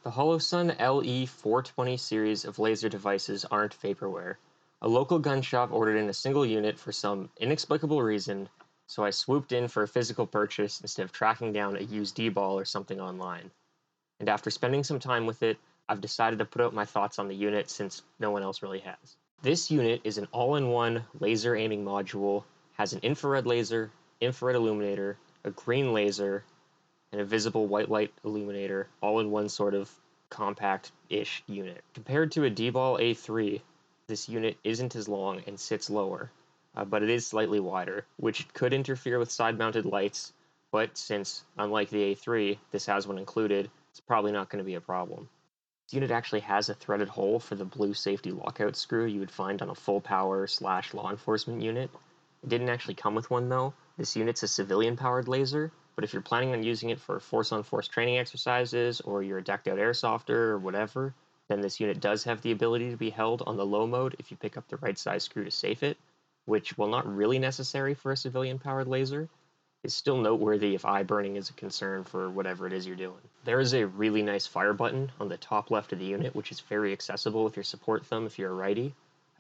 The Holosun LE420 series of laser devices aren't vaporware. A local gun shop ordered in a single unit for some inexplicable reason, so I swooped in for a physical purchase instead of tracking down a used D-ball or something online. And after spending some time with it, I've decided to put out my thoughts on the unit since no one else really has. This unit is an all-in-one laser aiming module, has an infrared laser, infrared illuminator, a green laser, and a visible white light illuminator, all in one sort of compact-ish unit. Compared to a D-Ball A3, this unit isn't as long and sits lower, but it is slightly wider, which could interfere with side-mounted lights, but since, unlike the A3, this has one included, it's probably not going to be a problem. This unit actually has a threaded hole for the blue safety lockout screw you would find on a full power / law enforcement unit. It didn't actually come with one though. This unit's a civilian powered laser, but if you're planning on using it for force on force training exercises or you're a decked out airsofter or whatever, then this unit does have the ability to be held on the low mode if you pick up the right size screw to safe it, which, while not really necessary for a civilian powered laser, is still noteworthy if eye burning is a concern for whatever it is you're doing. There is a really nice fire button on the top left of the unit, which is very accessible with your support thumb if you're a righty.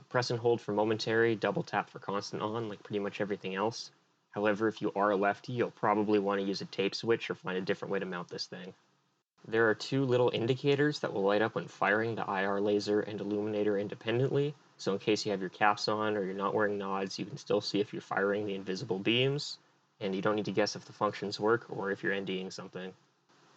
Press and hold for momentary, double tap for constant on, like pretty much everything else. However, if you are a lefty, you'll probably want to use a tape switch or find a different way to mount this thing. There are two little indicators that will light up when firing the IR laser and illuminator independently, so in case you have your caps on or you're not wearing nods, you can still see if you're firing the invisible beams, and you don't need to guess if the functions work or if you're NDing something.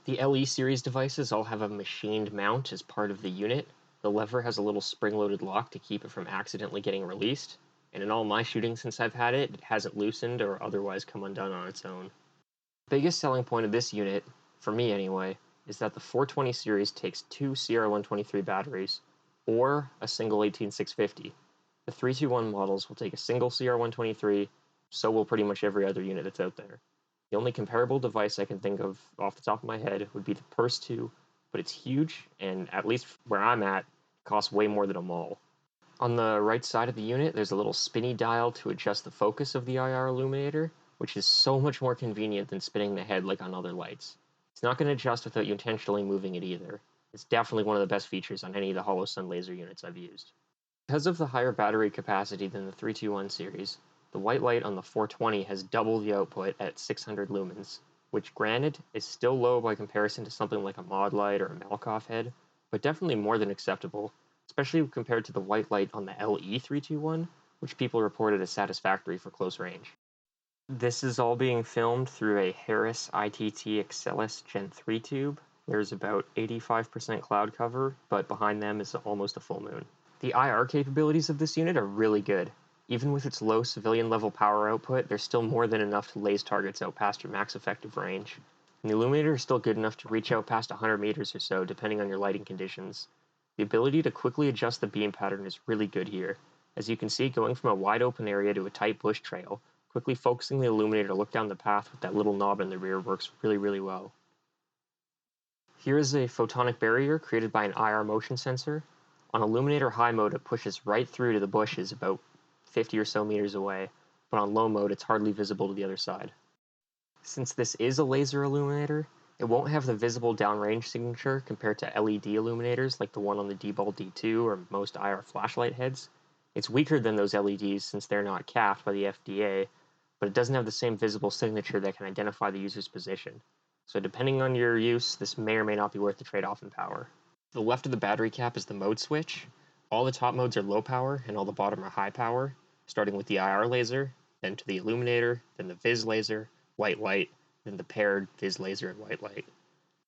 The LE series devices all have a machined mount as part of the unit. The lever has a little spring-loaded lock to keep it from accidentally getting released, and in all my shooting since I've had it, it hasn't loosened or otherwise come undone on its own. The biggest selling point of this unit, for me anyway, is that the 420 series takes two CR123 batteries, or a single 18650. The 321 models will take a single CR123, so will pretty much every other unit that's out there. The only comparable device I can think of off the top of my head would be the Purse 2, but it's huge, and at least where I'm at, it costs way more than a mall. On the right side of the unit, there's a little spinny dial to adjust the focus of the IR illuminator, which is so much more convenient than spinning the head like on other lights. It's not going to adjust without you intentionally moving it either. It's definitely one of the best features on any of the Holosun laser units I've used. Because of the higher battery capacity than the 321 series, the white light on the 420 has double the output at 600 lumens, which granted is still low by comparison to something like a mod light or a Malkoff head, but definitely more than acceptable, especially compared to the white light on the LE321, which people reported as satisfactory for close range. This is all being filmed through a Harris ITT Excelis Gen 3 tube. There's about 85% cloud cover, but behind them is almost a full moon. The IR capabilities of this unit are really good. Even with its low civilian level power output, there's still more than enough to laze targets out past your max effective range. And the illuminator is still good enough to reach out past 100 meters or so, depending on your lighting conditions. The ability to quickly adjust the beam pattern is really good here. As you can see, going from a wide open area to a tight bush trail, quickly focusing the illuminator to look down the path with that little knob in the rear works really well. Here is a photonic barrier created by an IR motion sensor. On illuminator high mode, it pushes right through to the bushes about 50 or so meters away, but on low mode, it's hardly visible to the other side. Since this is a laser illuminator, it won't have the visible downrange signature compared to LED illuminators like the one on the D-Ball D2 or most IR flashlight heads. It's weaker than those LEDs since they're not capped by the FDA, but it doesn't have the same visible signature that can identify the user's position. So depending on your use, this may or may not be worth the trade-off in power. To the left of the battery cap is the mode switch. All the top modes are low power and all the bottom are high power, starting with the IR laser, then to the illuminator, then the Vis Laser, white light, then the paired Vis Laser and white light.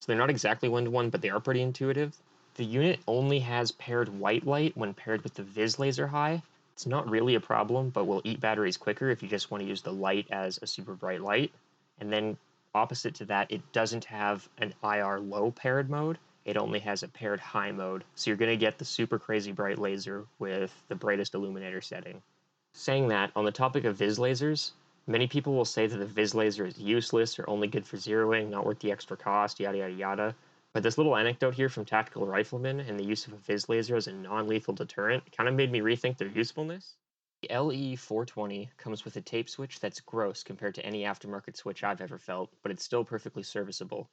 So they're not exactly one-to-one, but they are pretty intuitive. The unit only has paired white light when paired with the Vis Laser high. It's not really a problem, but will eat batteries quicker if you just want to use the light as a super bright light. And then opposite to that, it doesn't have an IR low paired mode. It only has a paired high mode, so you're going to get the super crazy bright laser with the brightest illuminator setting. Saying that, on the topic of Vis lasers, many people will say that the Vis laser is useless or only good for zeroing, not worth the extra cost, yada yada yada. But this little anecdote here from Tactical Rifleman and the use of a Vis laser as a non-lethal deterrent kind of made me rethink their usefulness. The LE420 comes with a tape switch that's gross compared to any aftermarket switch I've ever felt, but it's still perfectly serviceable.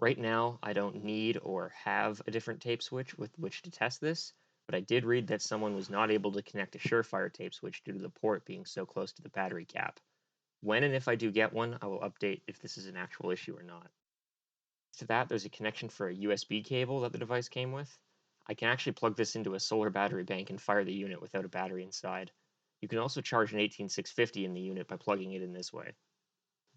Right now, I don't need or have a different tape switch with which to test this, but I did read that someone was not able to connect a Surefire tape switch due to the port being so close to the battery cap. When and if I do get one, I will update if this is an actual issue or not. To that, there's a connection for a USB cable that the device came with. I can actually plug this into a solar battery bank and fire the unit without a battery inside. You can also charge an 18650 in the unit by plugging it in this way.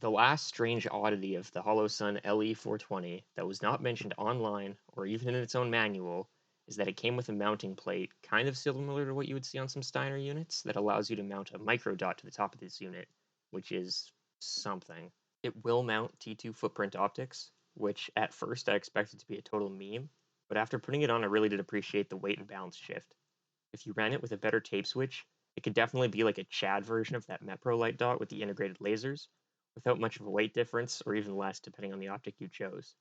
The last strange oddity of the Holosun LE420 that was not mentioned online or even in its own manual is that it came with a mounting plate kind of similar to what you would see on some Steiner units that allows you to mount a micro dot to the top of this unit, which is something. It will mount T2 footprint optics, which at first I expected to be a total meme, but after putting it on, I really did appreciate the weight and balance shift. If you ran it with a better tape switch, it could definitely be like a Chad version of that Metro light dot with the integrated lasers, without much of a weight difference or even less depending on the optic you chose.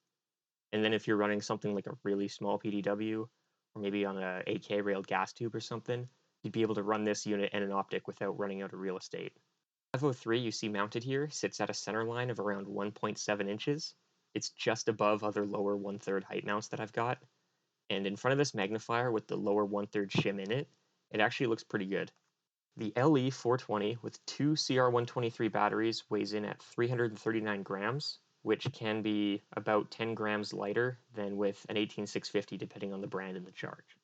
And then if you're running something like a really small PDW, or maybe on a 8K railed gas tube or something, you'd be able to run this unit and an optic without running out of real estate. 503 you see mounted here sits at a center line of around 1.7 inches. It's just above other lower 1/3 height mounts that I've got. And in front of this magnifier with the lower 1/3 shim in it, it actually looks pretty good. The LE420 with two CR123 batteries weighs in at 339 grams, which can be about 10 grams lighter than with an 18650 depending on the brand and the charge.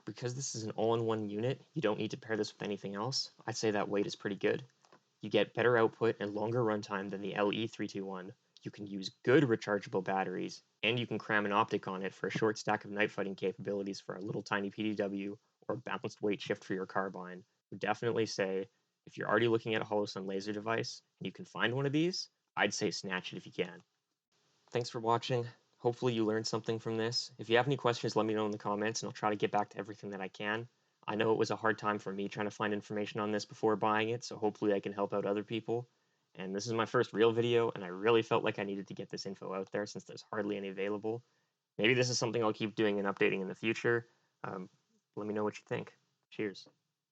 Because this is an all-in-one unit, you don't need to pair this with anything else. I'd say that weight is pretty good. You get better output and longer runtime than the LE321. You can use good rechargeable batteries, and you can cram an optic on it for a short stack of night fighting capabilities for a little tiny PDW or a balanced weight shift for your carbine. Would definitely say if you're already looking at a Holosun laser device and you can find one of these, I'd say snatch it if you can. Thanks for watching. Hopefully you learned something from this. If you have any questions, let me know in the comments and I'll try to get back to everything that I can. I know it was a hard time for me trying to find information on this before buying it, so hopefully I can help out other people. And this is my first real video, and I really felt like I needed to get this info out there since there's hardly any available. Maybe this is something I'll keep doing and updating in the future. Let me know what you think. Cheers.